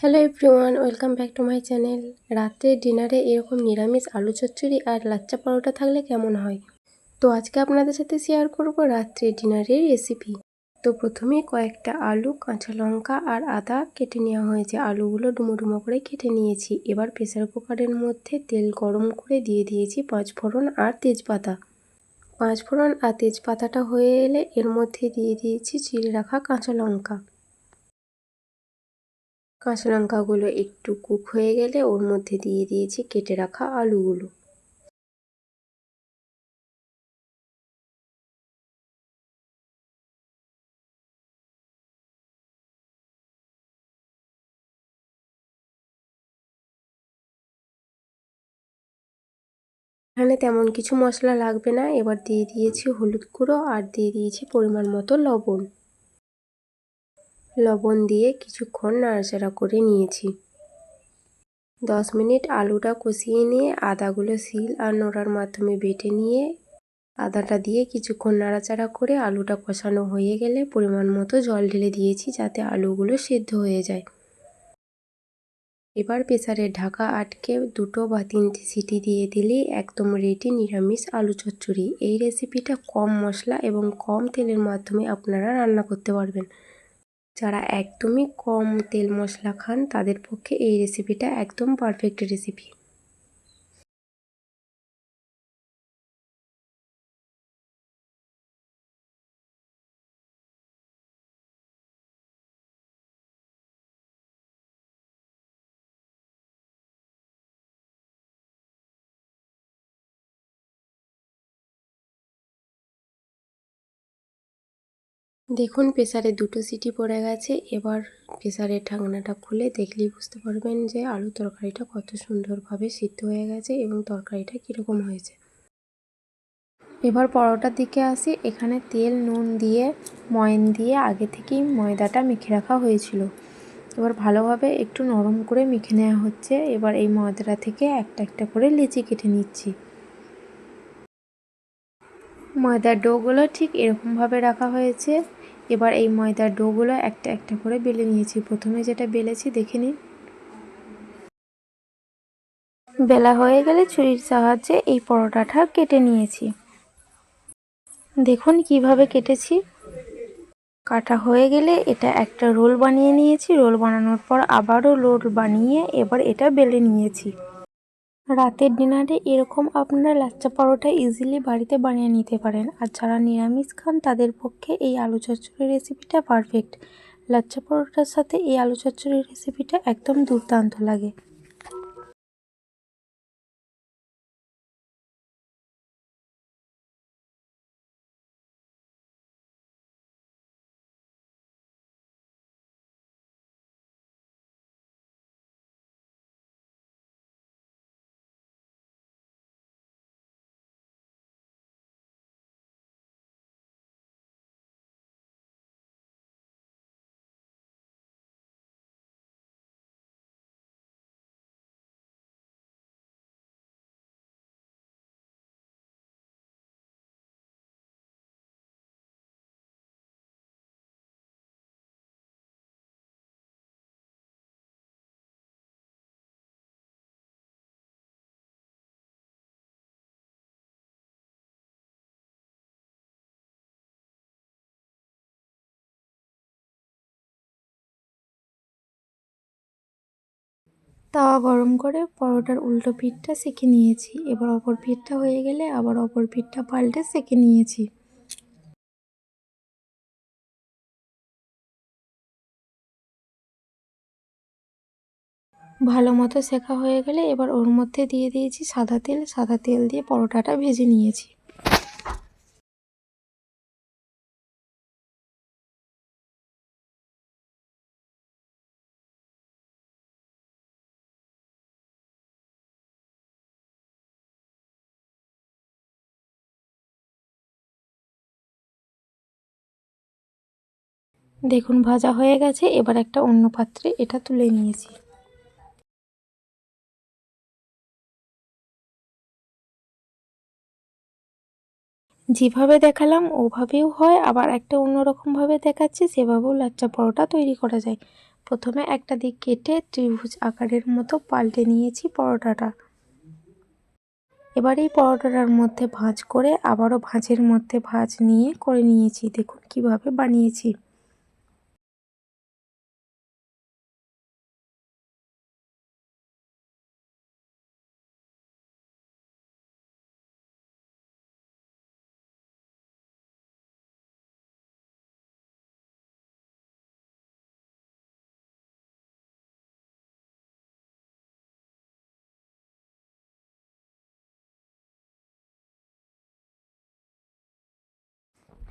Hello everyone, welcome back to my channel. রাতের ডিনারে এরকম নিরামিষ আলু চচ্চড়ি আর লাচ্চা পরোটা থাকলে কেমন হয়? তো আজকে আপনাদের সাথে শেয়ার করব রাত্রের ডিনারের রেসিপি। তো প্রথমেই কয়েকটা আলু, কাঁচা লঙ্কা আর আদা কেটে নেওয়া হয়েছে। আলুগুলো ডুমো ডুমো করে কেটে নিয়েছি। এবার প্রেসার কুকারের মধ্যে তেল গরম করে দিয়ে দিয়েছি পাঁচফোড়ন আর তেজপাতা। পাঁচফোড়ন আর তেজপাতাটা হয়ে এলে এর মধ্যে দিয়ে দিয়েছি চিড়ে রাখা কাঁচা লঙ্কা। কাঁচা লঙ্কাগুলো একটু কুক হয়ে গেলে ওর মধ্যে দিয়ে দিয়েছি কেটে রাখা আলুগুলো। এখানে তেমন কিছু মশলা লাগবে না। এবার দিয়ে দিয়েছি হলুদ গুঁড়ো আর দিয়ে দিয়েছি পরিমাণ মতো লবণ। লবণ দিয়ে কিছুক্ষণ নাড়াচাড়া করে নিয়েছি। 10 মিনিট আলুটা কষিয়ে নিয়ে আদাগুলো শিল আর নোড়ার মাধ্যমে বেটে নিয়ে আদাটা দিয়ে কিছুক্ষণ নাড়াচাড়া করে আলুটা কষানো হয়ে গেলে পরিমাণ মতো জল ঢেলে দিয়েছি যাতে আলুগুলো সেদ্ধ হয়ে যায়। এবার প্রেসারের ঢাকা আটকে 2 বা 3টে সিটি দিয়ে দিলেই একদম রেডি নিরামিষ আলু চচ্চড়ি। এই রেসিপিটা কম মশলা এবং কম তেলের মাধ্যমে আপনারা রান্না করতে পারবেন। যারা একদমই কম তেল মশলা খান তাদের পক্ষে এই রেসিপিটা একদম পারফেক্ট রেসিপি। দেখুন প্রেসারে 2টো সিটি পড়ে গেছে। এবার প্রেসারের ঢাকনাটা খুলে দেখলেই বুঝতে পারবেন যে আলু তরকারিটা কত সুন্দরভাবে সিদ্ধ হয়ে গেছে এবং তরকারিটা কীরকম হয়েছে। এবার পরোটার দিকে আসি। এখানে তেল নুন দিয়ে ময়ন দিয়ে আগে থেকেই ময়দাটা মেখে রাখা হয়েছিল। এবার ভালোভাবে একটু নরম করে মেখে নেওয়া হচ্ছে। এবার এই ময়দাটা থেকে একটা একটা করে লেচি কেটে নিচ্ছি। ময়দার ডোগুলো ঠিক এরকমভাবে রাখা হয়েছে। এবার এই ময়দার ডোগুলো একটা একটা করে বেলে নিয়েছি। প্রথমে যেটা বেলেছি দেখে নিন। বেলা হয়ে গেলে ছুরির সাহায্যে এই পরোটাটা কেটে নিয়েছি। দেখুন কিভাবে কেটেছি। কাটা হয়ে গেলে এটা একটা রোল বানিয়ে নিয়েছি। রোল বানানোর পর আবারও রোল বানিয়ে এবার এটা বেলে নিয়েছি। রাতের ডিনারে এরকম আপনারা লাচ্চা পরোটা ইজিলি বাড়িতে বানিয়ে নিতে পারেন। আর যারা নিরামিষ খান তাদের পক্ষে এই আলু চচ্চড়ি রেসিপিটা পারফেক্ট। লাচ্চা পরোটার সাথে এই আলু চচ্চড়ি রেসিপিটা একদম দুর্দান্ত লাগে। তাওয়া গরম করে পরোটার উল্টো পিঠটা সেঁকে নিয়েছি। এবার অপর পিঠটা হয়ে গেলে আবার অপর পিঠটা পাল্টে সেঁকে নিয়েছি। ভালো মতো সেঁকা হয়ে গেলে এবার ওর মধ্যে দিয়ে দিয়েছি সাদা তেল। সাদা তেল দিয়ে পরোটাটা ভেজে নিয়েছি। দেখুন ভাজা হয়ে গেছে। এবার একটা অন্য পাত্রে এটা তুলে নিয়েছি। যেভাবে দেখালাম ওভাবেও হয়, আবার একটা অন্যরকমভাবে দেখাচ্ছি সেভাবেও লাচ্চা পরোটা তৈরি করা যায়। প্রথমে একটা দিক কেটে ত্রিভুজ আকারের মতো পাল্টে নিয়েছি পরোটাটা। এবার এই পরোটাটার মধ্যে ভাঁজ করে আবারও ভাঁজের মধ্যে ভাঁজ নিয়ে করে নিয়েছি। দেখুন কিভাবে বানিয়েছি।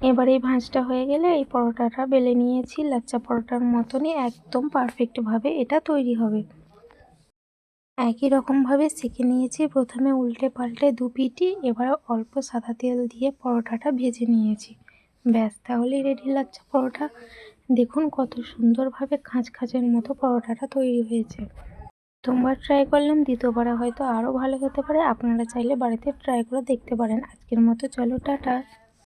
এবার এই ভাঁজটা হয়ে গেলে এই পরোটাটা বেলে নিয়েছি। লাচ্চা পরোটার মতনই একদম পারফেক্টভাবে এটা তৈরি হবে। একই রকমভাবে সেঁকে নিয়েছি। প্রথমে উল্টে পাল্টে দু পিঠই। এবার অল্প সাদা তেল দিয়ে পরোটাটা ভেজে নিয়েছি। ব্যাস, তাহলেই রেডি লাচ্চা পরোটা। দেখুন কত সুন্দরভাবে খাঁজ খাঁজের মতো পরোটাটা তৈরি হয়েছে। প্রথমবার ট্রাই করলাম, দ্বিতীয়বারে হয়তো আরও ভালো হতে পারে। আপনারা চাইলে বাড়িতে ট্রাই করে দেখতে পারেন। আজকের মতো চলো, টাটা।